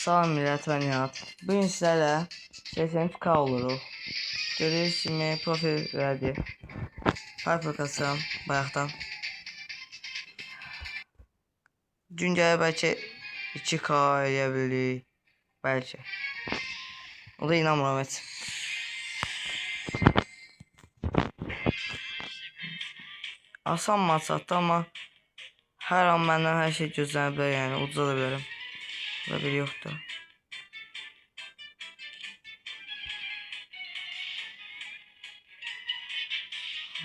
Salam millət, mən Nihat. Bugün sizlərlə 83K oluruq. Görüyorsunuz kimi profil verdi. Piper kasıram bayaqdan. Gün gəlir bəlkə 2K eləyə bilik. Bəlkə. O da inanmıram heç. Asan maçatdı amma hər an məndən hər şey gözlənə bilər, yəni uduza da bilərəm. Burada biri yoxdur.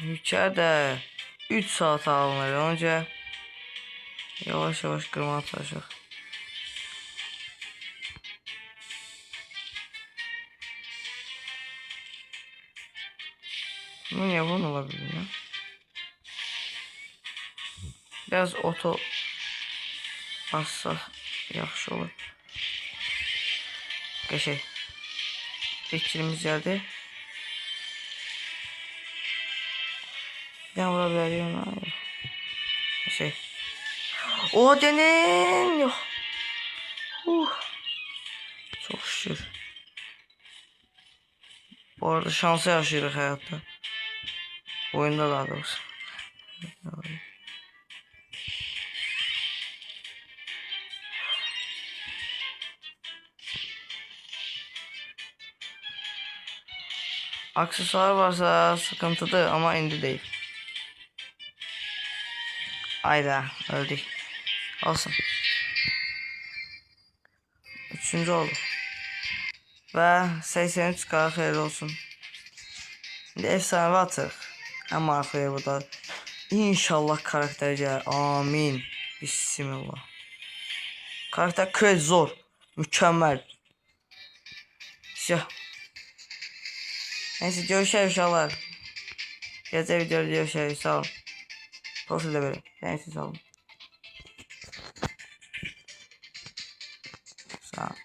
Yükər də 3 saat alınır, önce yavaş yavaş qırmağa çalışaq. Bu niye bunu olabilir ya? Biraz oto bassaq yaxşı olur. Qəşəng. İlk geldi. Ben vura bilərik ona. Şey. O denin yok. Çok şükür. Bu arada şansı yaşayırıq hayatta. Oyunda daha doğrusu. Aksesuar varsa sıkıntıdır ama indi değil. Ayda öldük. Olsun. 3. oldu. Ve 83K xeyirli olsun. İndi efsane atıq. Həm marxıya bu da. İnşallah karakter gəlir. Amin. Bismillah. Karakter crazy zor. Mükemmel. Neyse görüşürüz uşaqlar. Gece videoda görüşürüz. Sağ olun. Profilde böyle. Neyse sağ olun. Sağ olun.